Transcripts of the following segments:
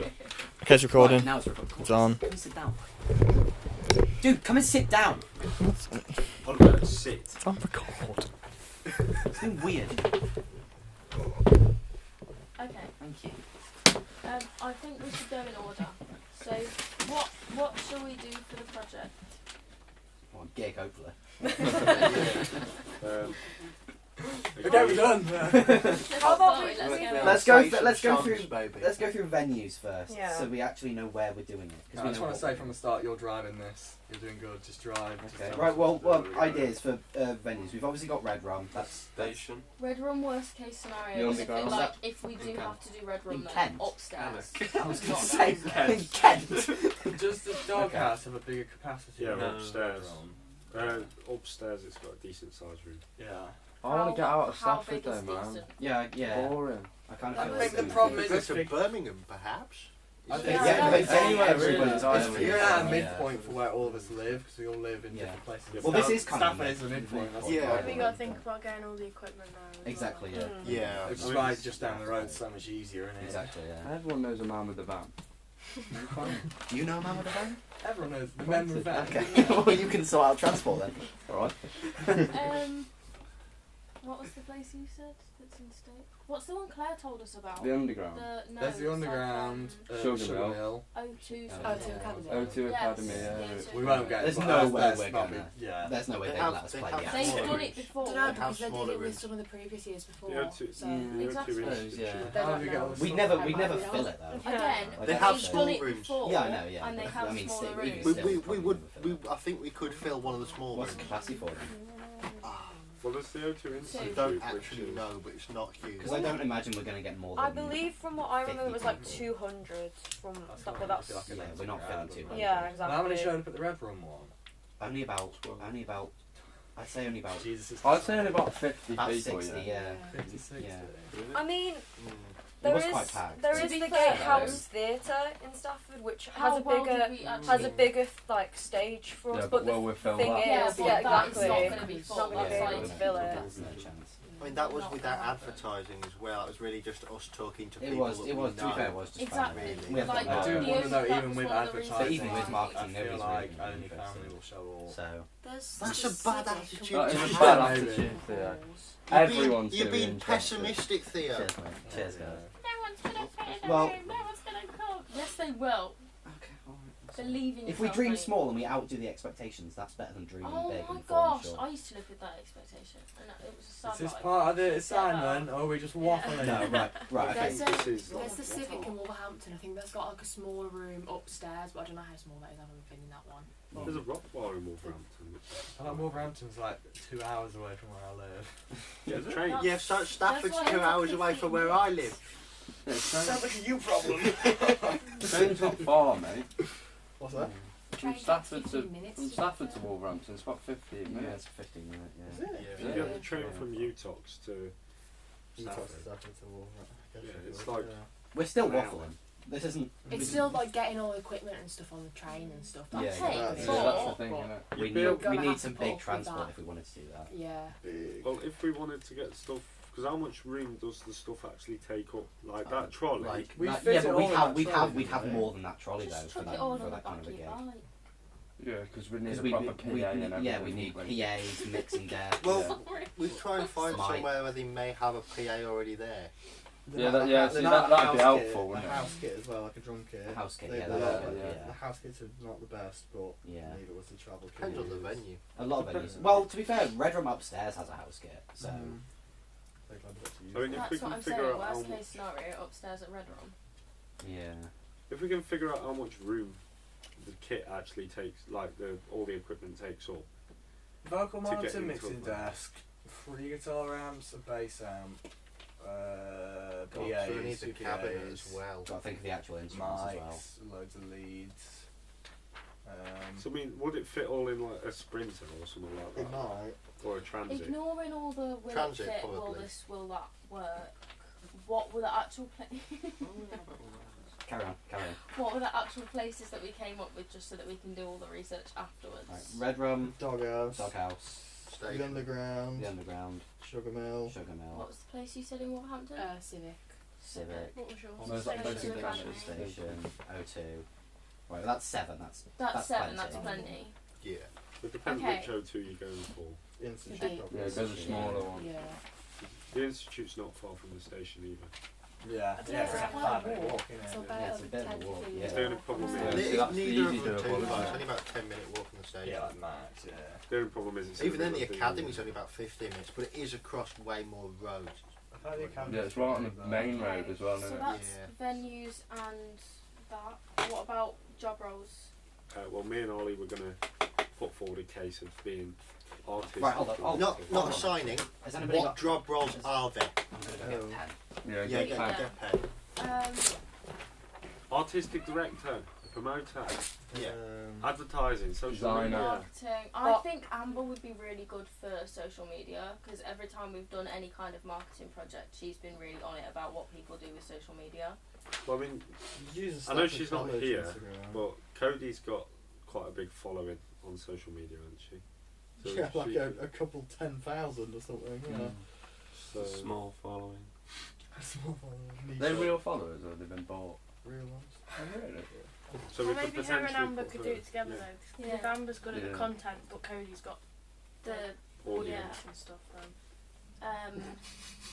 Okay, it's recording. Right, now it's recording. It's on. Come and sit down. Dude, come and sit down. I'm gonna sit. It's on record. It's been weird. Okay, Thank you. I think we should go in order. So, what shall we do for the project? Well, gig, hopefully. We're done. How about we Let's go through venues first, Yeah. so we actually know where we're doing it. I just want to say from the start, you're driving this. You're doing good. Just drive. Just Okay. tell Right. us Well, where we're going. ideas for venues. We've obviously got Red Rum. That's Station. Red Room worst case The scenario is if, underground. like, if we do have to do Red Room In then Kent? upstairs. I was going Not to say Kent. in Kent. Does the doghouse have a bigger capacity? Yeah, than upstairs. the room? Upstairs, it's got a decent sized room. Yeah. I want to get out of How Stafford big though, is man. decent? Yeah. Boring. I kind I of feel think like the problem Go is to Birmingham, perhaps. I think Yeah, Yeah, but it's anywhere everyone's really. island. you're at a Yeah. midpoint for where all of us live, because we all live in Yeah. different places. Yeah, Well, this is kind of Stafford is the midpoint. That's the Yeah. problem. We got to think about getting all the equipment now. as Exactly. well. Yeah. Yeah. It's right just down the road, so much easier, isn't it? Exactly. Yeah. Everyone knows a man with a van. Do you know a man with a van? Everyone knows the member of that. Okay. Well, you can sort out transport then. Alright. What was the place you said that's in state? What's the one Claire told us about? The underground. No, There's the it's underground, like, Sugar Sugar Mill. Mill. O2. Oh, O2 Academy. O2 Yes, Academy, the yeah. O2 We won't get. There's but no that's- way that's we're not gonna. be- Yeah. There's no way They they'd have- let us they play have the They've actual done rooms. it before. Don't know How because they did smaller it with rooms? some of the previous years before. The O2, So Yeah. the Exactly. O2 Suppose, yeah. They How don't do we know. get We'd never fill it though. Again, Like, They that's have the small done it rooms. before. Yeah, I know. Yeah. And they but, have I mean, smaller still, rooms. even We, still, we, we probably would. wouldn't fill We, it. I think we could fill one of the small What's rooms. the capacity for them? Well, there's the O2 So- Institute. I which don't actually is- know, but it's not huge. Because I don't imagine we're going to get more than. I believe from what I remember it was like 50 200 from That's stuff not like that. like an Yeah, empty we're not crowd, filling but- 200. Yeah, And exactly. how many showed up at the Red Room one? Only about. I'd say only about. Jesus. It's I'd say only about 50 About people, 60. yeah. Yeah. 50, 60. Yeah. I mean, Mm. there was is quite packed. there To is be the fair, Gatehouse Theatre in Stafford, which How has a well bigger did we actually- has a bigger like stage for us. Yeah, but the well, we'll fill thing that. Yeah, is, but yeah, that is exactly. not going to be It's full. not gonna That's be like able to fill it. There's no chance. I mean, that was Not without gonna happen. advertising as well. It was really just us talking to It people. was. that It we was. To be know. fair, it was just Exactly. family. We have Like, got I do the want to only- know, that even was with one of the reasons advertising, Even with marketing, I feel nobody's like really only interested. family will show all. So. There's That's just a bad civic attitude and That to is a have. bad Maybe. attitude, yeah. You're Everyone's being, you're being interested. pessimistic, Theo. Cheers, mate. Cheers, guys. No one's going to pay Well- no one's going to come. Yes, they will. Okay. Believe in If we yourself, dream mate. small and we outdo the expectations, that's better than dreaming Oh big my and falling gosh, short. I used to live with that expectation. And it was a sad Is this life. part of the assignment, or are we just waffling? No, right, right, okay. There's, This is there's the not- Civic in Wolverhampton. I think that's got like a smaller room upstairs, but I don't know how small that is. I haven't been in that one. There's a rock bar in Wolverhampton. I like Wolverhampton's like 2 hours away from where I live. Yeah, the train. That's- Yeah, so Stafford's that's why 2 it's hours away 15 from where I live. Yeah, Sounds like a you problem. Train's not far, mate. What's that? From Train Stafford takes to 15 minutes from to Stafford get to there. Wolverhampton, it's about 15 Yeah, minutes. it's 15 minutes, yeah. Is it? Yeah, if Yeah. you get the train Yeah. from Utox to Stafford. Yeah, it's like- We're still An hour. waffling. This isn't. It's still like getting all the equipment and stuff on the train and stuff. Yeah, That's yeah. Yeah, Hey, that's the but- thing, innit? We You'd be able- need, Gonna we have need to some pull big with transport that. if we wanted to do that. Yeah. Well, if we wanted to get stuff, because how much room does the stuff actually take up? Like that trolley. Like, We that- fit yeah, it but all we'd in have, that we'd trolley, have, we'd have wouldn't more than that trolley though Just for chuck that, it all for on the that back kind of of a your gig. bike. Yeah, because we need Because a we, proper PA we, and everything. yeah, we need PAs, mixing decks. Well, we try and find Might. somewhere where they may have a PA already there. Yeah, see, that'd be helpful, wouldn't it? house kit as well, like a drum kit. The house kit, They- yeah, the- that'd be good, the yeah. house kits are not the best, but Yeah. neither was the travel kit. Depends on the venue. A lot of venues. Well, to be fair, Red Room upstairs has a house kit, so They're glad we got to use I mean, it. if we That's what can I'm figure saying. out how Worst much, case scenario, upstairs at Red Room. yeah. if we can figure out how much room the kit actually takes, like all the equipment takes up. Vocal to get monitor, into mixing it. desk, 3 guitar amps, a bass amp, God, PAs, so we need the two cabinet PAs, as well. Got to think of the actual instruments as well. mics, loads of leads. So I mean, would it fit all in like a Sprinter or something like that, might. or a Transit? Ignoring all the will Transit, it fit, will probably. this, will that work? What were the actual Carry on, carry on. what were the actual places that we came up with, just so that we can do all the research afterwards? Right, Red Room, Doghouse, Doghouse, the Station. underground, the Underground, Sugar Mill. Sugar Mill. What was the place you said in Wolverhampton? Civic. Civic, What was yours? No, it's like Station basic Academy. basic. Station, O2. Right, that's 7. That's 7. plenty. That's plenty. Yeah. It depends Okay. which O2 you're going for. Institute. Big. probably. Yeah, it goes a smaller one. Yeah. The Institute's not far from the station either. Yeah. I don't Yeah, know, it's like a quite a 5-minute walk. walk, So isn't it? about Yeah, it's a bit of a 10 walk, to yeah. The only problem Yeah. is, See, that's Neither easy of to them too avoid. far. It's only about a 10-minute walk from the station. Yeah, like max, yeah. the only problem is it's Even then, the everywhere. academy's only about 15 minutes, but it is across way more roads. Yeah, it's right on the main road as well, So isn't it? that's Yeah. venues and that. What about job roles? Well, me and Ollie were going to put forward a case of being artists. Right, hold on. Oh, Not assigning. Has anybody What got? job roles are there? I'm gonna go get a pen. Yeah, Yeah, good get plan. paid. Artistic director, promoter, Yeah. advertising, social Designer. media. Marketing. I think Amber would be really good for social media because every time we've done any kind of marketing project, she's been really on it about what people do with social media. Well, I mean, Use I know stuff she's with not college here, Instagram. but Cody's got quite a big following on social media, hasn't she? So Yeah, like she- a couple 10,000 or something. Yeah. so- Small following. Small niche They're real followers or they've been bought? real ones. Oh, really? So Well, we could maybe her and potentially Amber put could her- do it together yeah. though. 'Cause Yeah. if Amber's good at Yeah. the content, but Cody's got The Audience. and stuff.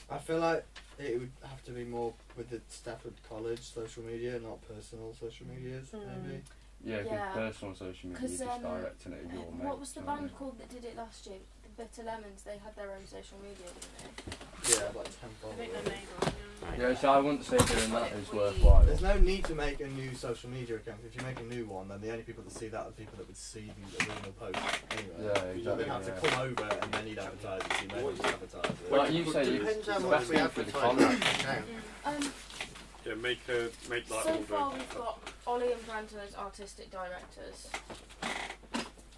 I feel like it would have to be more with the Stafford College social media, not personal social medias, maybe. Yeah, because Yeah. personal social media, 'Cause, you're just directing it at your mates. what was the you know what I band mean? called that did it last year? The Bitter Lemons. They had their own social media, didn't Yeah, like 10 I think followers. they're neighbours. Yeah, so I wouldn't say doing that is There's worthwhile. no need to make a new social media account. If you make a new one, then the only people that see that are people that would see the original post anyway. Yeah, So exactly. they'd have to Yeah. come over and then you'd advertise it. So you may as well just advertise it. Well, like you But say, Depends it's how the much best we thing for the advertise college. that account. they? Yeah, make like So all far the. we've got Ollie and Brandon as artistic directors.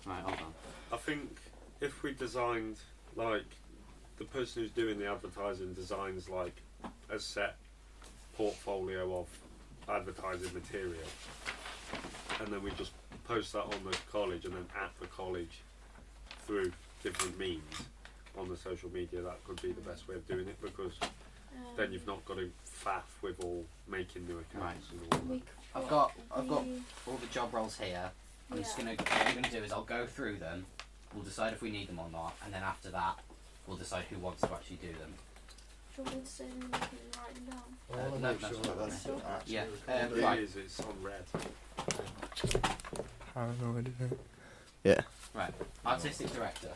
Right, hold on. I think if we designed like the person who's doing the advertising designs like a set portfolio of advertising material, and then we just post that on the college and then at the college through different means on the social media, that could be the best way of doing it, because then you've not got to faff with all making new accounts and all that. I've got all the job roles here. I'm just gonna. What I'm gonna do is I'll go through them. We'll decide if we need them or not, and then after that, we'll decide who wants to actually do them. Do you want me to say them and you can write them down? I want to no, make that's sure not that that's right. actually Yeah, recorded. It right. is, it's on red. Paranoid. Right, artistic director.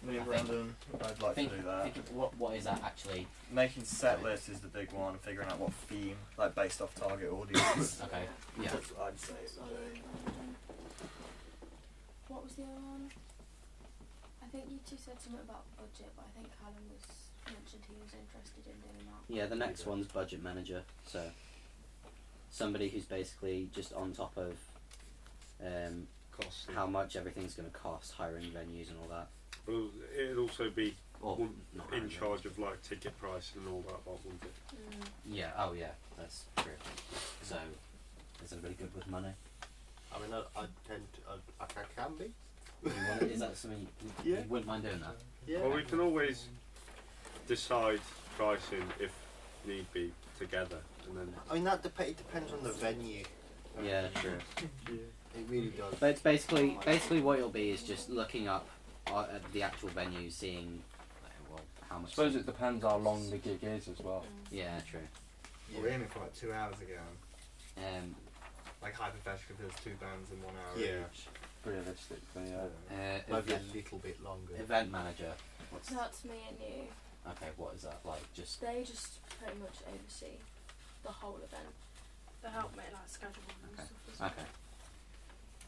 Me and I think- Brandon, I'd like think, to do that. think what is that actually? Making set lists is the big one, figuring out what theme, like based off target audience. Okay, yeah. That's what I'd say. Ollie and Brandon. What was the other one? I think you two said something about budget, but I think Callum mentioned he was interested in doing that. Yeah, the next one's budget manager. So somebody who's basically just on top of Costs. how much everything's going to cost, hiring venues and all that. Well, it'd also be Or one not in hiring charge of like ticket price and all that, wouldn't it? venues. Yeah. Oh yeah, that's true. So is everybody good with money? I mean, I tend to. I can be. Do you want it? Is that something you wouldn't mind doing that? Yeah. Well, we can always decide pricing if need be together, and then I mean, it depends on the venue. Yeah, true. It really does. But it's basically what it'll be is just looking up at the actual venue, seeing well how I much. suppose it depends how long the gig is as well. Yeah, true. We're aiming for like 2 hours again. Um, Like hypothetically, if there's 2 bands in 1 hour Yeah. each. Realistically, yeah. Maybe event, a little bit longer. event manager. What's That's me and you. okay? What is that like? Just They just pretty much oversee the whole event. They help make like scheduling and Okay. stuff. as well. okay.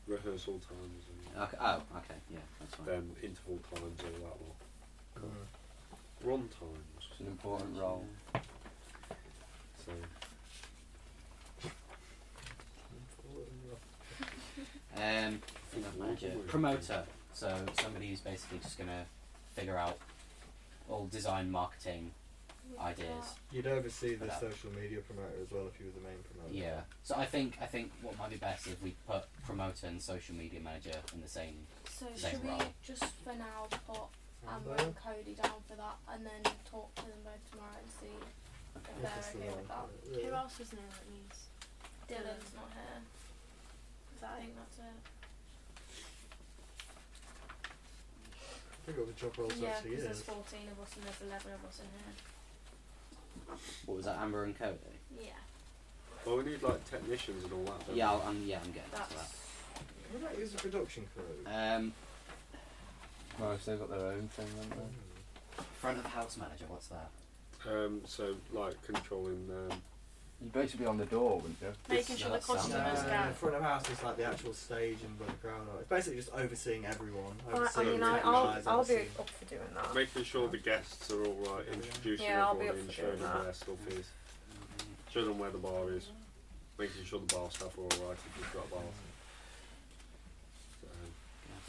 rehearsal times and Okay. Oh, okay. Yeah, that's fine. then interval times, all that lot. Mm. Run times. It's an important role. So Event manager, promoter. So somebody who's basically just gonna figure out all design, marketing ideas. You'd oversee the That. social media promoter as well if you were the main promoter. Yeah. So I think what might be best is we put promoter and social media manager in the same. So Same should we role. just for now put Amber Amber? and Cody down for that and then talk to them both tomorrow and see if If they're it's the okay right with that. fit, yeah. Who else is new that needs? Dylan's not here. I think that's it. I think all the job roles Yeah, actually because there's is. 14 of us and there's 11 of us in here. What was that, Amber and Cody? Yeah. Well, we need like technicians and all that. don't Yeah, we? I'm getting to that. That's. What about use a production crew? No, so they've got their own thing, haven't they? Front of house manager, what's that? So like controlling. You'd basically be on the door, wouldn't you? Making sure the That sounds- customers No, can. front of house is like the actual stage and where the crowd are. It's basically just overseeing everyone. I Overseeing mean, the I'll guys, be overseeing- up for doing that. Making sure the guests are all right, introducing Yeah, I'll be everyone up in, for showing doing them where that. their stuff is, showing them where the bar is, making sure the bar staff are all right if you've got a bar.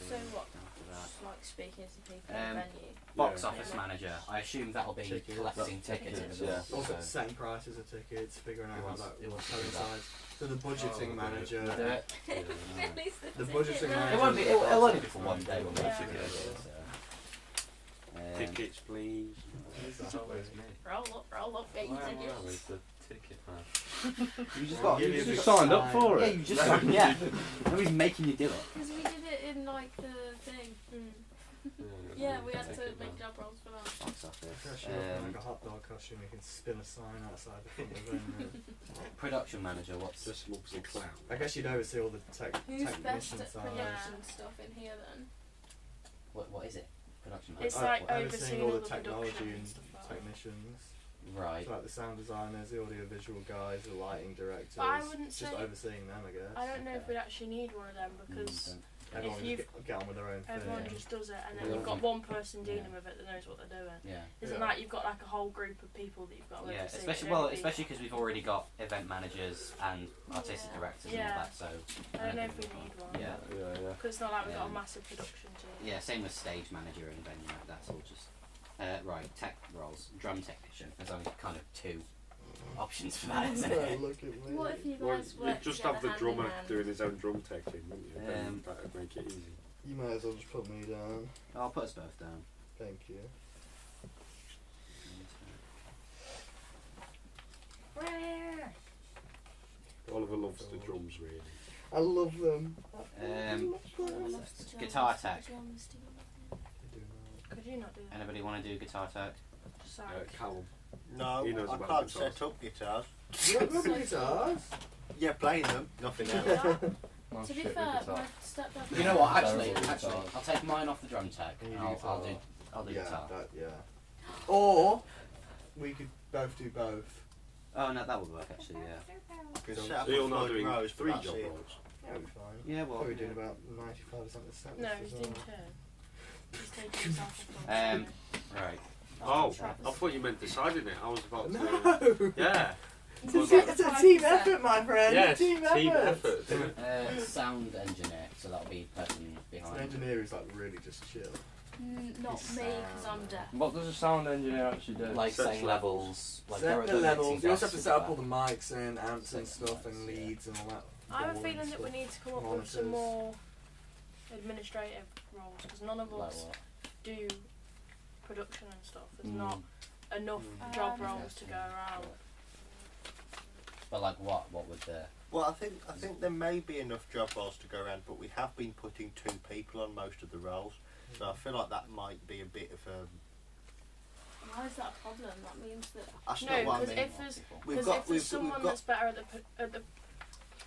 So what? After that. Just like speaking to people in the venue. Box Yeah. office manager. I assume that'll be Tickets. collecting tickets. Yeah. Also setting prices of tickets, figuring out It how wants- that it wants to do coincides. So the budgeting Oh, manager. Do it. Billy's The budgeting It manager. won't be. It'll only be for one day. Won't it? Yeah. Tickets, please. roll up, get your tickets. the ticket man. You just Well, got. give You you a just big signed up sign. for yeah, it. you just got. Yeah. Nobody's making you do it. Because we did it in like the thing. Yeah, we had to make job roles for that. Box office. Dress you up in like a hot dog costume, you can spin a sign outside the front of the venue. Production manager. What's? Just looks a clown. I guess you'd oversee all the Who's best technician at side. production stuff in here then? What is it? Production It's manager. like overseeing overseeing all all the the technology production and and stuff like that. technicians. Right. So like the sound designers, the audio visual guys, the lighting directors. But I wouldn't just say- overseeing them, I guess. I don't know if we'd actually need one of them because Everyone if just get on with their own thing. everyone just does it and then Yeah. you've got one person dealing Yeah. with it that knows what they're doing. Yeah. Isn't Yeah. like you've got like a whole group of people that you've got to Yeah, oversee. especially It well, don't be- especially because we've already got event managers and artistic Yeah. directors and Yeah. all that. So I don't know if we need one. yeah, Yeah. Because it's not like we've got a Um, massive production team. yeah. Same with stage manager and venue. That's all just right. Tech roles, drum technician. There's only kind of two options for that, isn't it? Look at me. What if you Well, guys you'd work just together have the hand drummer in hand? doing his own drum teching, wouldn't you? Then that would make it easy. You might as well just put me down. I'll put us both down. Thank you. Oliver loves the drums, really. I love them. Guitar tech. Could you not do that? Anybody want to do guitar tech? Sorry. Callum. No, He knows I about can't guitars. set up guitars. You don't love guitars? Yeah, playing them, nothing else. I'm To be shit fair, with my guitar. stepdad. You know what? Sorry, Actually, guitar. I'll take mine off the drum tech. And you And do I'll guitar. do Yeah, guitar. yeah. Or we could both do both. Oh no, that would work actually. Yeah. Because So set up So you're a not Floyd doing Rose, three but job that's it. roles. That'd be fine. Yeah. Well. Probably doing about 95% of the set No, list he's as doing well. two. He's taking himself off. Right. Oh, Travis. I thought you meant deciding it. I was about to. No! Yeah. It's a team effort, my friend. Yes, team effort. Sound engineer. So that'll be person An behind. engineer who's like really just chill. Not me, because I'm deaf. What does a sound engineer actually do? Like Set setting levels. Like Set the mixing levels. You also have to desks set up and all the mics and amps and Set stuff the and mics, yeah. leads and all that. I have a boring feeling that we stuff. need to come up with some Monitors. more administrative roles because none of that. Like us what? do production and stuff. There's Mm. not enough job Um, roles to go around. But like what? What would the? Well, I think there may be enough job roles to go around, but we have been putting 2 people on most of the roles, so I feel like that might be a bit of a. Why is that a problem? That means that. That's No, not what I because mean. if there's We've because got if there's we've someone got that's better at the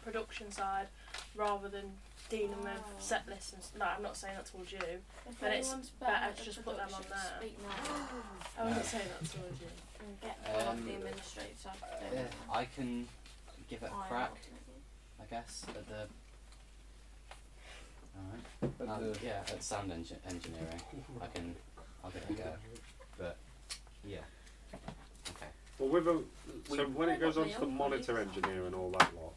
production side rather than dealing with Oh. set lists and no, I'm not saying that towards you. If But it's anyone's better at to the just put them on production, there. Speak now I wasn't saying that towards you. and get one of the Um, administrative side. of it. I can give it a Iron crack. out, maybe. I guess at the. Alright. But Yeah, at sound engineering, I'll give it a go. But yeah. Okay. Well, with a, so We- when it goes on Probably to the all monitor colleagues. engineer and all that lot,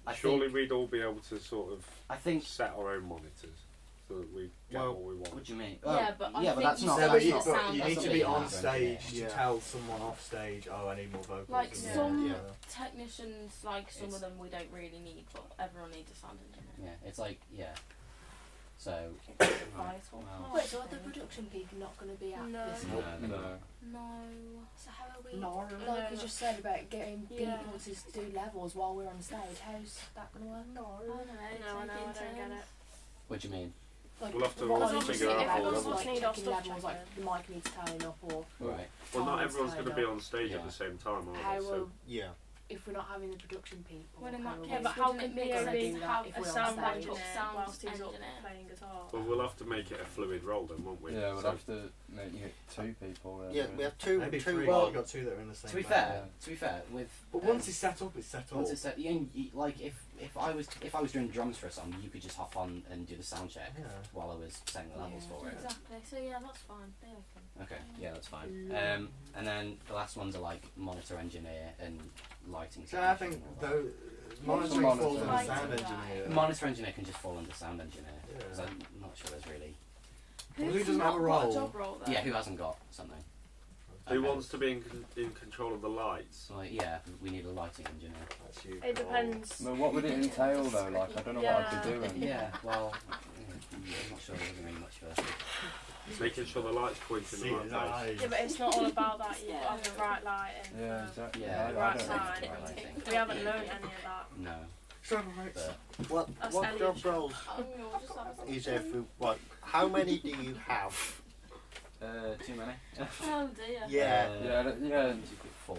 I surely think, we'd all be able to sort of I think. set our own monitors so that we get Well, what we want. What do you mean? Yeah, but I yeah, but think that's you not. said No, That's but you, not. sound but you that's need not to what be you on have, stage Yeah. to tell someone off stage, oh, I need more vocals. Like and some Yeah. technicians, like some It's- of them we don't really need, but everyone needs a sound engineer. Yeah, it's like yeah. So, Vital. well, Wait, so are the production people not going to be at No. this? no, No. No. So how are we? No. Like you just said about getting Yeah. people to do levels while we're on stage. How's that going to work? I don't know. No, I know, I don't get it. what do you mean? Like, We'll have to what also are you figure saying? out everyone's Everyone's levels. like Need our checking stuff levels, like checked. the mic needs turning up, or Right. Well, not times everyone's going to turning be up. on stage Yeah. at the same time, are How they? So, will Yeah. if we're not having the production people? Well, in how that will case, Yeah, we- but how wouldn't can it make sense do POB that have if a we're on sound stage? engineer Sound whilst he's up engineer. playing guitar? well, we'll have to make it a fluid role then, won't we? Yeah, we'll So- have to make it 2 people. Then, Yeah, we have two. Maybe two. three. well, You've got 2 that are in the same. To be band. fair, with But once it's set up, it's set up. once it's set, like if I was doing drums for a song, you could just hop on and do the sound check Yeah. while I was setting the levels for it. Exactly. So yeah, that's fine. They open. Okay, yeah, that's fine. And then the last ones are like monitor engineer and lighting. So I technician think and all that. though monitoring Monitor. falls under Lighting, sound right. engineer. Monitor engineer can just fall under sound engineer because Yeah. I'm not sure there's really. Who doesn't have a not got role? job role though? Yeah, who hasn't got something? Who Okay. wants to be in control of the lights? So like, yeah, we need a lighting engineer. That's you. It depends. Well, what would it entail though? Like, I don't know what I'd be Yeah. doing. Yeah, well, I'm not sure there isn't really much for. Making sure the lights point in See the his right place. eyes. Yeah, but it's not all about that. You've got to have the right lighting. Yeah, exactly. Yeah, I right don't side. Right lighting. We haven't learned any of that. No, Right. but What That's job Elliot's roles You'll just have a- is everyone? How many do you have? too many. Oh dear. Yeah. Yeah. Four.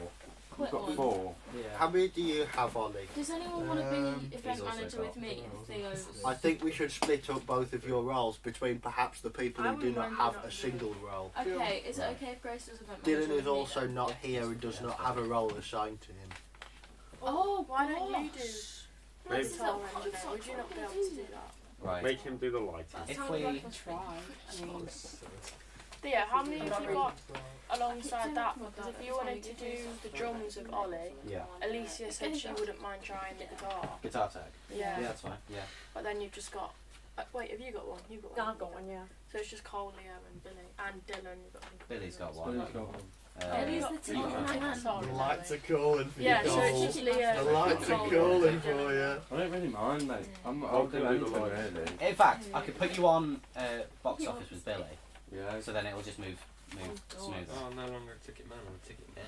We've Quit got one. 4. Yeah. How many do you have, Ollie? Does anyone want to be He's event also manager got- with me if Theo's? I think we should split up both of your roles between perhaps the people I who do wouldn't not mind have not a doing single role. Okay, is it Right. okay if Grace does event manager Dylan with is me also then? not Yeah, here and does yeah, not that's have a role assigned to him. Oh, Why don't you do Maybe- guitar engineer? Would you not be able to do that? Right. Make him do the lighting. If Sounds we- like a Try. I mean, But yeah, how many have you got alongside that? Because if you wanted to do the drums with Ollie, Yeah. Alicia said she wouldn't mind trying the guitar. Guitar tech. Yeah. Yeah, that's fine. Yeah. But then you've just got. Wait, have you got one? You've got one. I've got one, yeah. So it's just Cole, Leo, and Billy, and Dylan. You've got Billy's got one. Billy's got one. Billy's the you ticket got- man. Sorry, The lights are Billy. calling for Yeah, you. so it's Cole. just Leo. The lights are Cole, calling and for Dylan. you. I don't really mind, mate. I'll I'll do do the anything lighting. really. In fact, I could put you on box office with Billy, Yeah. so then it'll just move smoother. Oh, no longer a ticket man, I'm a ticket man.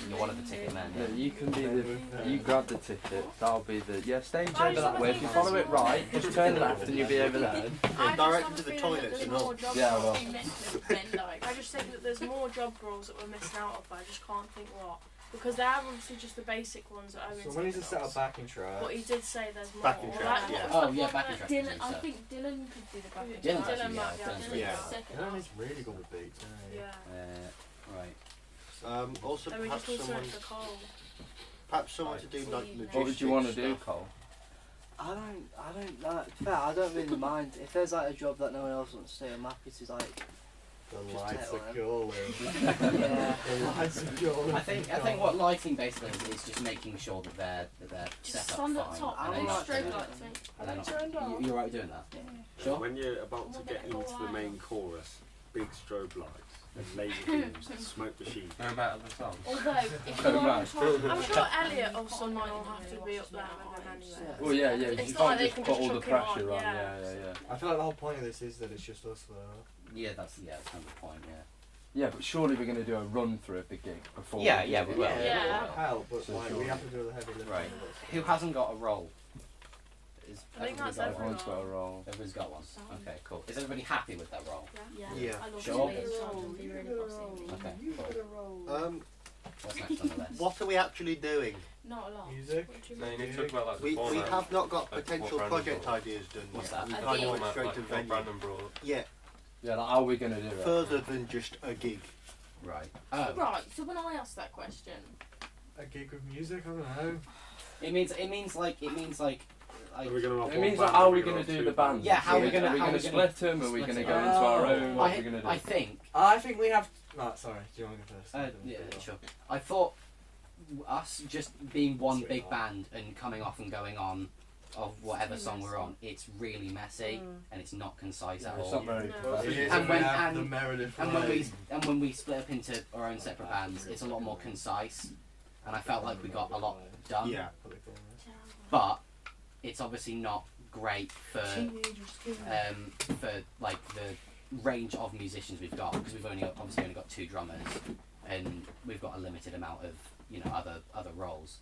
You're one of the ticket men. Yeah, Yeah. you can be the. You grab the ticket. That'll be the. Yeah, stay I over just that way. If you follow it right, just turn left and you'll be over there. I Yeah, just direct have to a the feeling toilets that there's and more all. job Yeah, roles. well. I just think that there's more job roles that we're missing out on, but I just can't think what. Because they are obviously just the basic ones that Owen's So when he's a given set us. of backing tracks. But he did say there's more. Backing Like, tracks, what yeah. was the Oh, one yeah, that- backing tracks. Dylan, I So- think Dylan could do the backing Dylan's track. actually, might be yeah, able to Dylan's do Yeah. that. Second Dylan half. is really good with beats, isn't he? Yeah. Right. Also, Then we perhaps just need someone, something for Cole. perhaps someone to do like logistics. What would you want to do, stuff. Cole? I don't like. Fair, I don't really mind if there's like a job that no one else wants to do. I'm happy to like. The Just lights take are one. calling. Yeah. The lights are calling. I think what lighting basically is just making sure that they're Just set up stand fine. up top. and And they're then not- strobe lights, mate. and they're not- you're right with doing that. Sure. When you're about to get into the main chorus, big strobe lights and laser beams and smoke machines. Know about other songs? Although, if you Oh, are right. in charge I'm of sure Elliot or someone will have to be up there with them anyway. Well, yeah. It's You not like can't they just can put just all the chuck it on, pressure on. yeah. Yeah. I feel like the whole point of this is that it's just us though. Yeah, that's kind of the point. Yeah. Yeah, but surely we're going to do a run through of the gig before. Yeah, we yeah, do we it. will. Yeah. It'll help, but So like, sure. we have to do the heavy lifting. Right. of it. Who hasn't got a role? I think that's Everyone's got a role. Everybody's got one. Okay, cool. Is everybody happy with their role? Yeah. Yeah. I love Sure. being in charge and be really bossy. Okay, cool. What's next on the list? What are we actually doing? Not a lot. Music. What do you No, you mean? need to talk about like the We format. have not got Like potential what Brandon project brought. ideas done What's yet. that? We I kind think- of went straight to what venue. Brandon brought. Yeah, Yeah, like, how are we going to do it? further than just a gig. Right. Oh. Right, so when I asked that question, A gig with music. I don't know. It means like Are we going to have It one means band, like, how are we gonna going to have do two the bands? Yeah, how are we gonna- Are we how going we to gonna split them? Are we going to split go them? into our own? What are we I, going to do? I think. I think we have. No, sorry. Do you want to go first? Yeah, sure. I thought us just being one big band and coming off and going on of whatever song we're on, it's really messy and it's not concise at It's all. not very No. professional. It is, And and when- we have and- the Meredith And when we line. split up into our own separate bands, it's a lot more concise, and I felt like we got a lot done. Yeah. But it's obviously not great for like the range of musicians we've got, because we've obviously only got 2 drummers, and we've got a limited amount of other roles.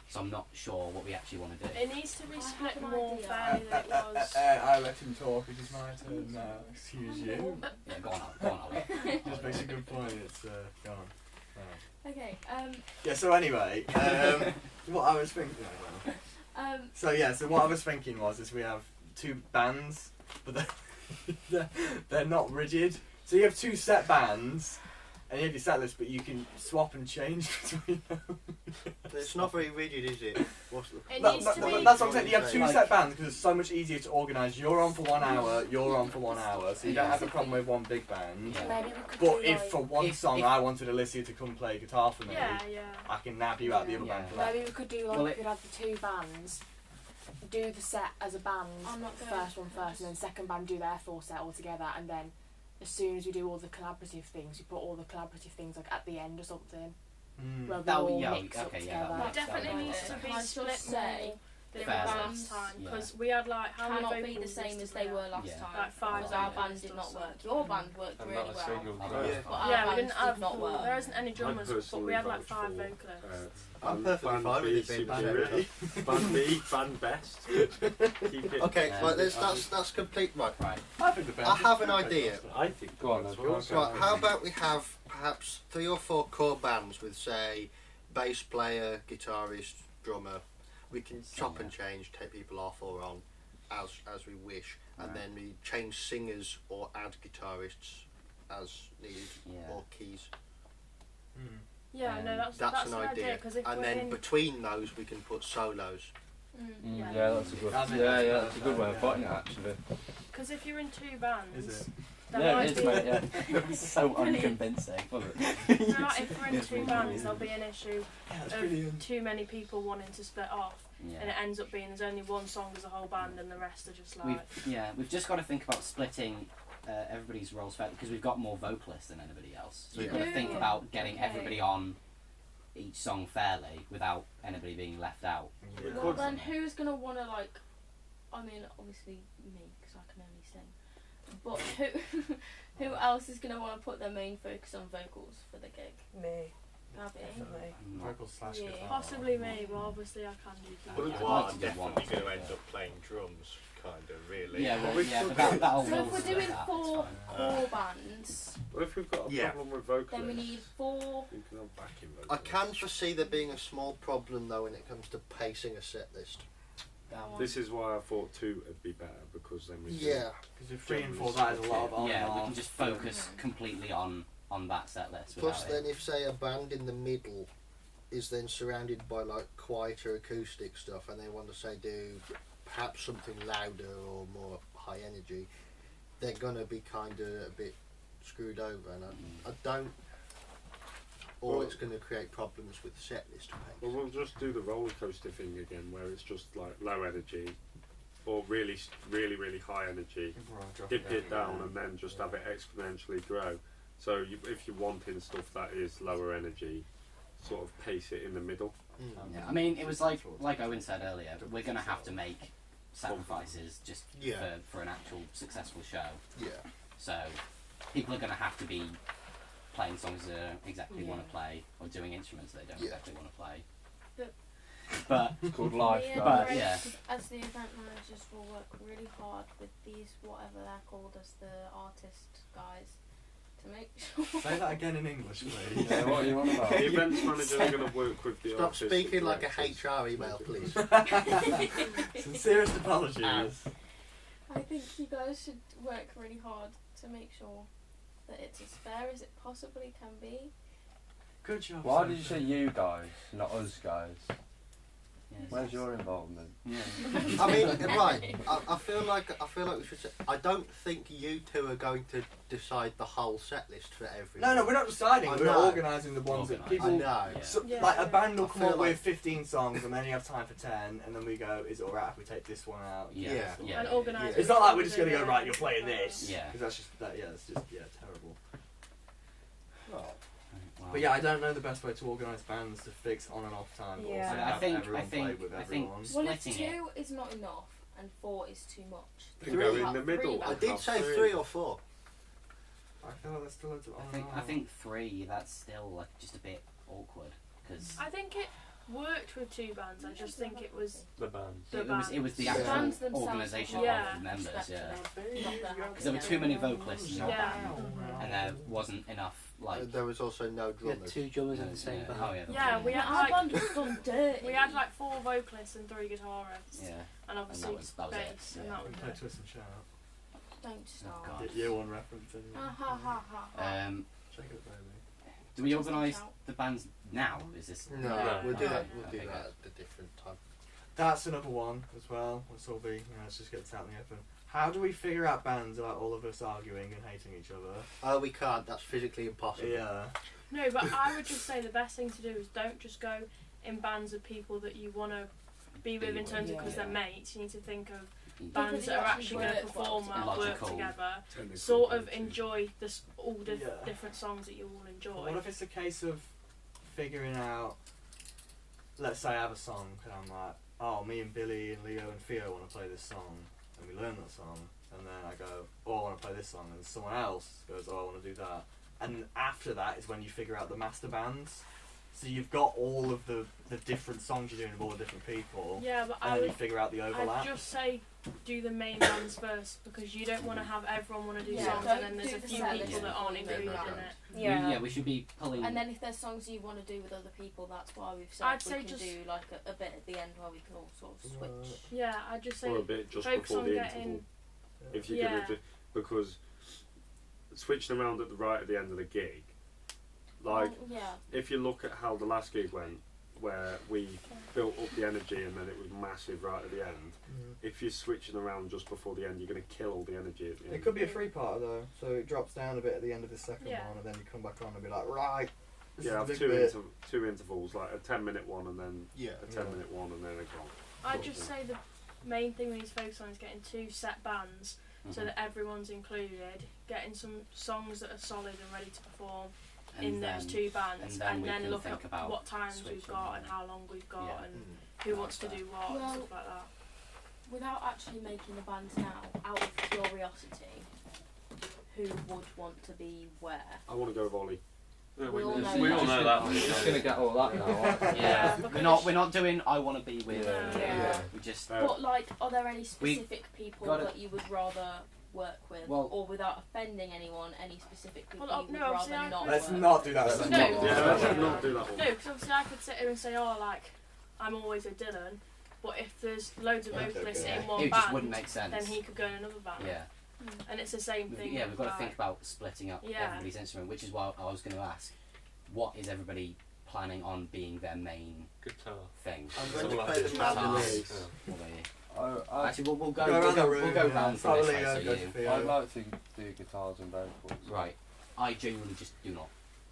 So I'm not sure what we actually want to do. It needs to be split more fairly than it was. I let him talk. It is my turn now. Excuse you. Yeah, go on, Ollie. Just makes a good point. It's go on. Okay. Yeah. So anyway, what I was thinking. So what I was thinking is we have 2 bands, but they're not rigid. So you have 2 set bands, and you have your set list, but you can swap and change between them. It's not very rigid, is it? That's what I'm saying. You have 2 set bands because it's so much easier to organise. You're on for 1 hour, you're on for 1 hour, so you don't have a problem with one big band. Maybe we could But do, if for one song I wanted Alicia to come play guitar for me, I can nab you out the other band for that. Maybe we could do we could have the 2 bands, do the set as a band, first one first, and then second band do their full set all together, and then as soon as we do all the collaborative things, we put all the collaborative things like at the end or something. Where we all mix up together. It definitely needs to be split more than last time, because we had like how many cannot be vocals the same as they were last time. Like 5 because our band did not work. Your band worked really well. But our yeah, we band didn't have did not work. There isn't any drummers, but we had like 5 vocalists. I'm perfectly fine with it being band. Band B, band best. Keep it. Okay, right, that's complete. Right. I think the band I have an idea. I think. Go on, Right, how about we have perhaps 3 or 4 core bands with, say, bass player, guitarist, drummer. We can chop and change, take people off or on, as we wish, and then we change singers or add guitarists as needed, or keys. Yeah, no, that's an idea. And then between those, we can put solos. Yeah, that's a good. That's a good way of putting it, actually. Because if you're in 2 bands, Is it? there Yeah, might it is, be mate. Yeah. So unconvincing. like if we're in 2 bands, there'll be an issue of too many people wanting to split off, and it ends up being there's only one song as a whole band, and the rest are just like. We've just got to think about splitting everybody's roles fairly, because we've got more vocalists than anybody else. So we've got to think about getting everybody on each song fairly without anybody being left out. Well, then who's gonna wanna like? I mean, obviously me, because I can only sing. But who else is gonna want to put their main focus on vocals for the gig? Me. Gabby. Vocals / guitar. Possibly me. Well, obviously I can do that. Well, Yeah, well, I'd I'm do definitely one. going to end up playing drums, kind of, really. Yeah, well, but that'll So if we're doing that, 4 it's fine. core bands, Well, if we've got a problem with vocalists, then we need 4. you can have backing vocalists. I can foresee there being a small problem, though, when it comes to pacing a set list. This is why I thought 2 would be better, because then we Because if 3 and 4, that is a lot of on and Yeah, we off. can just focus completely on that set list. Plus, without then, if, say, a band in the middle is then surrounded by, like, quieter acoustic stuff, and they want to, say, do perhaps something louder or more high energy, they're going to be kind of a bit screwed over, and I don't. Or Well, it's going to create problems with the set list pace. Well, we'll just do the roller coaster thing again, where it's just like low energy, or really high energy. Dip it down and then just have it exponentially grow. So if you're wanting stuff that is lower energy, sort of pace it in the middle. Yeah, I mean, it was like Owen said earlier, we're going to have to make sacrifices just for an actual successful show. Yeah. So people are going to have to be playing songs they don't exactly want to play, or doing instruments they don't exactly want to play. But it's called life. But yeah. As the event managers, will work really hard with these, whatever they're called as the artist guys, to make sure. Say that again in English, please. Yeah, what are you on about? The events managers are going to work with the Stop artists. speaking like a HR email, please. Sincerest apologies. I think you guys should work really hard to make sure that it's as fair as it possibly can be. Good job. Why did you say you guys, not us guys? Yes. Where's your involvement? Yeah. I mean, right. I feel like we should say. I don't think you 2 are going to decide the whole set list for everyone. No, we're not deciding. I We're know. organising the ones that people. I know. So, Yeah. like a band will I come feel up like- with 15 songs, and then you have time for 10, and then we go, "Is it alright if we take this one out?" Yeah. And organise. It's not like we're just gonna go, right, you're playing this. Yeah. Because that's just that. Yeah, it's just terrible. Wow. But yeah, I don't know the best way to organise bands to fix on and off time. But Yeah. also I have think- everyone I think- play with I think- everyone. Well, if Splitting 2 is not enough, and 4 is too much. Then go in the middle. I did say 3 or 4. I feel like there's still loads of. I think 3. That's still like just a bit awkward because I think it worked with 2 bands. I just think it was the bands. it was the Yeah. actual Bands themselves organisation are of the members. Yeah, because there were too many vocalists and there wasn't enough like. There was also no You had drummers. 2 drummers in the same yeah. band. Oh yeah. Yeah, we had Our like band was done dirty. we had like 4 vocalists and 3 guitarists, Yeah. and obviously that was it, bass, yeah. and that We was play it. Twist and Shout. Don't start. God. Year 1 reference. Anyway. Ha ha ha ha. Check it, baby. Do we organise the bands now? Is this? No, Yeah. we'll do that. Okay. We'll do Okay, that good. at a different time. That's another one as well. Let's all be, let's just get this out in the open. How do we figure out bands without all of us arguing and hating each other? Oh, we can't. That's physically impossible. Yeah. No, but I would just say the best thing to do is don't just go in bands of people that you want to be with in terms of because they're mates. You need to think of bands that are actually going to perform well, work together, sort of enjoy all different songs that you all enjoy. What if it's a case of figuring out, let's say I have a song and I'm like, oh, me and Billy and Leo and Theo want to play this song, and we learn that song, and then I go, oh, I want to play this song, and someone else goes, oh, I want to do that. And after that is when you figure out the master bands. So you've got all of the different songs you're doing with all the different people, Yeah, but and then you figure out the overlap. I'd just say do the main bands first because you don't want to have everyone want to do Yeah, songs don't and then there's do a the few set people list that aren't before you included do in that. it. We should be pulling. And then if there's songs you want to do with other people, that's why we've said I'd we say can just- do like a bit at the end where we can all sort of switch. Yeah, I'd just say Or a bit just focus before on the getting. interval. If you're Yeah. gonna do, because switching around at the right at the end of the gig, like yeah. if you look at how the last gig went, where we built up the energy and then it was massive right at the end. If you're switching around just before the end, you're going to kill all the energy at the end. It could be a 3-parter though, so it drops down a bit at the end of the second Yeah. one, and then you come back on and be like, right. This Yeah, is have the big two, bit. two intervals, like a 10-minute one and then Yeah. a 10-minute one and then a gong. I'd just say the main thing we need to focus on is getting 2 set bands so that everyone's included, getting some songs that are solid and ready to perform in those 2 bands, and then look at what times we've got and how long we've got and who wants to do what and stuff like that. Without actually making the bands now, out of curiosity, who would want to be where? I want to go with Ollie. We all know We're that. just gonna get all that now. aren't we? Yeah, we're not doing. I want to be with. Yeah. We just. But like, are there any specific people gotta- that you would rather work with, Well- or without offending anyone, any specific people Well, you would no, obviously rather I not Let's work not do that. with? Let's No. not. Yeah, let's not do that one. No, because obviously I could sit here and say, oh, like, I'm always with Dylan, but if there's loads of vocalists in one It band, just wouldn't make sense. then he could go in another band. Yeah. And it's the same thing. Yeah, with, we've got to like- think about splitting up Yeah. everybody's instrument, which is why I was going to ask, what is everybody planning on being their main Guitar thing? I'm going to play the mandolin. Actually, we'll go. Go around the We'll room, go yeah. round Start from with this Leo, way. go So to you, Theo. I'd like to do guitars and vocals. right? I genuinely just do not.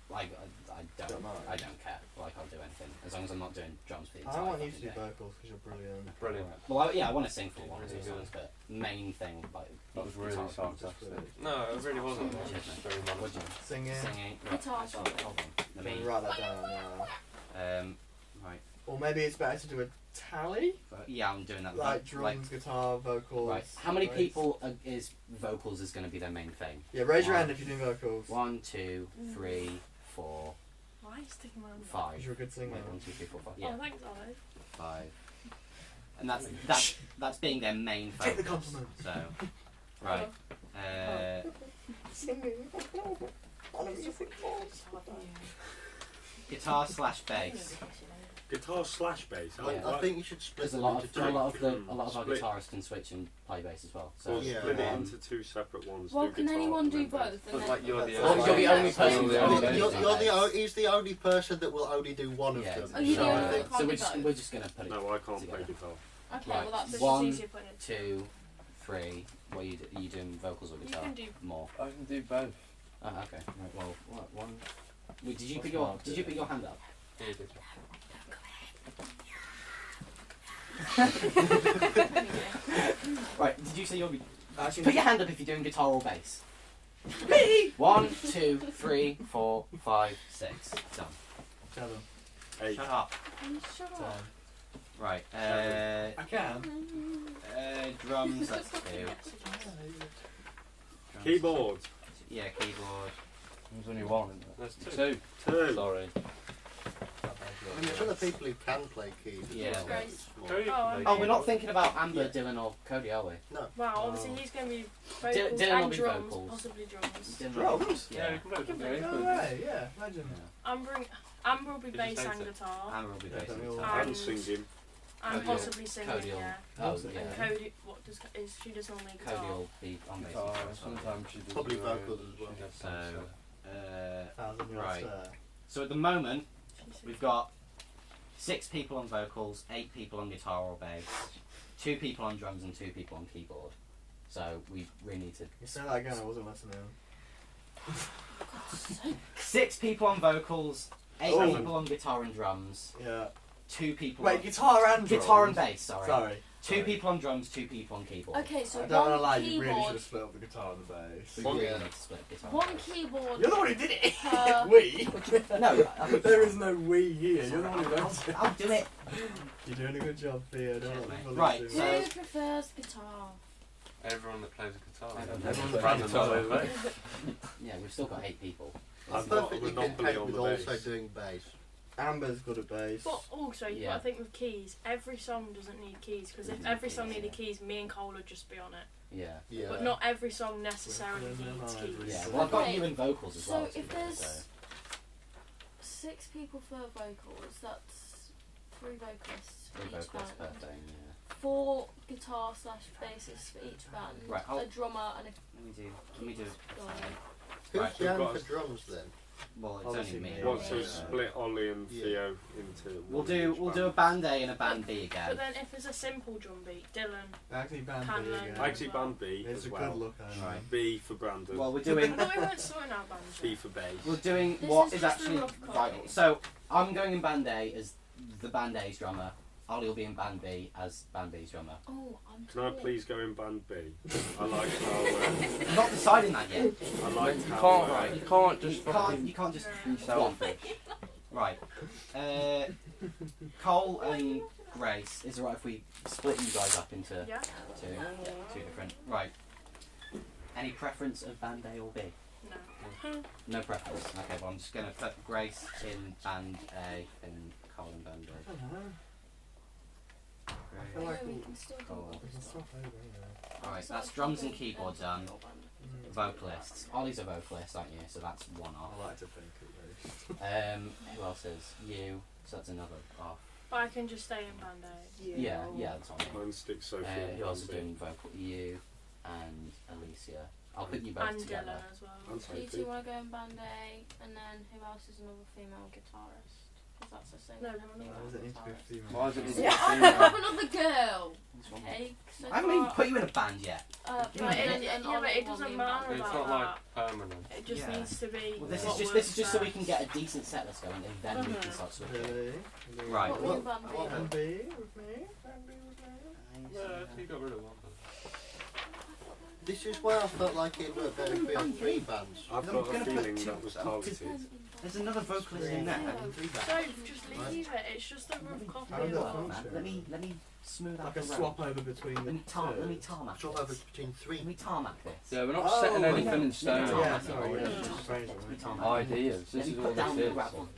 Like, I Don't mind. care. Like, I'll do anything as long as I'm not doing drums for the I entire. want you to fucking do day. vocals because you're brilliant. Brilliant. Well, I want to sing for one or two songs, but main thing like That was really guitar, fantastic. No, it really wasn't. Cheers, mate. Very What'd you Singing. singing? Guitar Right, solo. hold on. Let Can me. you write that down now? Right. Or maybe it's better to do a tally? Yeah, I'm doing that. Like drums, guitar, vocals. Right. How many bass. people is vocals is going to be their main thing? Yeah, raise your One- hand if you're doing vocals. 1, 2, 3, 4, Why are you sticking around? 5. Because you're a good singer. Wait, 1, 2, 3, 4, 5. Oh, Yeah, thanks, Ollie. 5. And that's being their main focus. Take the compliment. So, right. Singing on a music board. Guitar slash bass. Guitar slash bass. Yeah. I think you should split Because a them lot into of two. a lot of our Split. guitarists can switch and play bass as well. So Or Yeah. split it one- into 2 separate ones. Well, do can guitar anyone and do then bass. both? But And like you're the Well, you're the only person who's You're only You're, gonna you're do the bass. he's the only person that will only do one of Yeah, them. exactly. Oh, you so do? I think So Can't we're just going to put it. No, I can't play together. guitar. Okay, Right. well that's So it's One, just easier putting it 2, 3. What are you doing vocals or You guitar? can do More. I can do both. Oh, okay. Right, well, what, one. Wait, did you What's put your mine? Did you put your hand up? Right. Did you say you're? Actually, Put your hand up if you're doing guitar or bass. 1, 2, 3, 4, 5, 6. Done. 7. 8. Shut up. Shut up. Right. I can. drums, that's 2. Keyboard. Yeah, keyboard. There's only one in there. That's 2. 2. Sorry. I mean, there's other people who can play keys. Yeah. Oh, we're not thinking about Amber, Dylan, or Cody, are we? No. Wow, obviously he's going to be vocals Dylan will and be drums, vocals. possibly drums. Drums? Yeah. No way, yeah, imagine. Amber will be Did you bass say and so? guitar. Amber will be bass and And- guitar. And singing. And Cody possibly will- singing, Cody will- yeah. Oh, And yeah. Cody, what does she does normally guitar? Cody will be on bass and Guitar, guitar. sometimes she does Probably her own, vocals as well. she does So, Thousand Yard right. Stare. So at the moment, we've got 6 people on vocals, 8 people on guitar or bass, 2 people on drums and 2 people on keyboard. So we really need to... You say that again, I wasn't listening. 6 people on vocals, 8 Oh. people on guitar and drums, Yeah. 2 people Wait, on... guitar and drums? Guitar and bass, sorry. Sorry. 2 people on drums, 2 people on keyboard. Okay, so I don't want to one lie, you really should keyboard. have split up the guitar and the bass. We really need to split guitar. One keyboard. You're the one who did it! per- We? No, There is no we here, you're the one who wrote it. I'll do it. You're doing a good job, Theo. Don't Cheers, let me mate. bully Right, you. so- Who prefers guitar? Everyone that plays a guitar. Everyone that plays guitar. Yeah, we've still got 8 people. I'm I've got a perfectly monopoly content on with the also bass. doing bass. Amber's good at bass. But also, you've Yeah. got to think with keys, every song doesn't need keys, because if Doesn't every need song keys, needed yeah. keys, me and Cole would just be on it. Yeah. Yeah. But not every song necessarily needs keys. Yeah, well I've got Okay, you in vocals as So well. to if be fair, there's so- 6 people for vocals, that's 3 vocalists for 3 each vocals per band. thing, yeah. 4 guitar / bassists for each band. Right, A drummer and a Let me do... guy. Who's Right, down we've for got- drums then? Well, it's Obviously only me. me. What, so Yeah. split Ollie and Yeah. Theo into We'll one each do a band. band A and a band B But again. then if it's a simple drum beat, Dylan, Actually, band B Hanlon. again. Actually, band B It's as a well. good look, Anna. Right. B for Brandon. Well, we're I doing thought we weren't sorting out bands B yet. for bass. we're doing This what is is just a actually rough copy. vital. So I'm going in band A as the band A's drummer. Ollie will be in band B as band B's drummer. Oh, I'm Can I torn. please go in band B? I like how. I'm not deciding that yet. I like You how. can't, you can't just You can't just be selfish. Right. Cole and Grace, is it right if we split you guys up into Yeah? two different... Right. Any preference of band A or B? No. No preference. Okay, well I'm just going to put Grace in band A and Cole in band B. I don't know. I feel Great. like we can still do Cool. all we can this swap over anyway. Alright, So that's I drums think and keyboard done. your band. Vocalists. Ollie's a vocalist, aren't you? So that's one off. I like to think at least. Who else is? You. So that's another off. But I can just stay in band A. Yeah, that's what I mean. Mine sticks Sophie in Who else is band B. doing vocal? You and Alicia. I'll put you both And together. Dylan as well. And So you Sophie. two want to go in band A, and then who else is another female guitarist? Because that's the same. No, thing, no, female Why does it need to be a guitarist. female? Why does it need to be Yeah, I female? have another girl. What's wrong? Okay. So I haven't even far- put you in a band yet. But Yeah, but it doesn't matter It's about not that. like permanent. It just Yeah. needs to be. Well, this what is works just so we best. can get a decent set list going, and then we can start switching. Really? Right. What Well, were band B? well, Band B with me? Band B with me? Yeah, you got rid of one. This is why I felt like it worked better if we had 3 bands. I've I'm got gonna a put feeling two- that was two- targeted. There's another vocalist in there. So just leave it. It's just a rough copy. How does as that well. function? Let me smooth out Like the a road. swap over between the Let me two. tarmac Swap this. over between 3. Let me tarmac this. Yeah, we're not Oh, setting yeah. anything in stone. Yeah, Yeah, yeah. sorry, yeah. Yeah. it's just strange, Let me right? tarmac Ideas. Let This me is put all down this the is. gravel.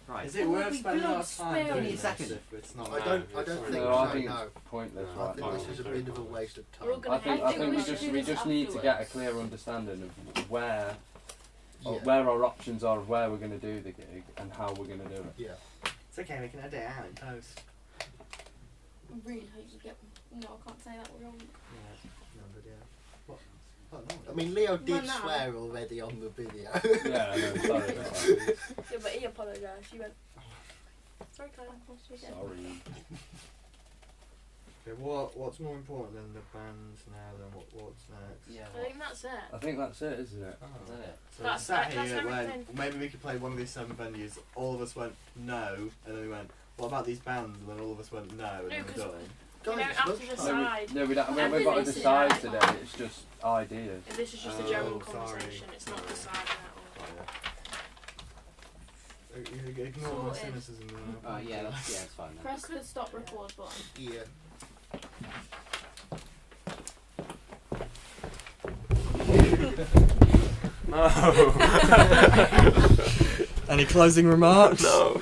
Right. Is There it will worth be spending our blood time spilled. doing Give me a second. this if it's not? I don't think No, I so, think no. it's pointless I right think now. this is a bit of a waste of We're all time. gonna I think, I think we we should just do we this just need to get a afterwards. clear understanding of where Yeah. where our options are, of where we're going to do the gig, and how we're going to do it. Yeah. It's okay, we can edit it out in post. I really hope you get. No, I can't say that wrong. Yeah, no, but yeah. What? Oh, no. I mean, Leo did Well, no. swear already on the video. Yeah, I know, sorry about that. Yeah, but he apologised. He went. Sorry, Claire. Sorry. Okay, what's more important than the bands now than what's next? Yeah. I think that's it. I think that's it, isn't it? Oh. Is that it? So That's- we sat that's here when everything. maybe we could play one of these 7 venues. All of us went no, and then we went, what about these bands? And then all of us went no, and then we're 'cause done. You don't have to Guys, it's decide. No, we don't. We've got to Everything's decide in today. there. It's just ideas. If this is just a Oh, general sorry. conversation. It's not deciding at all. You ignore my Sorted. cynicism. Oh yeah, that's fine then. Press the stop record button. Yeah. No. Any closing remarks? No.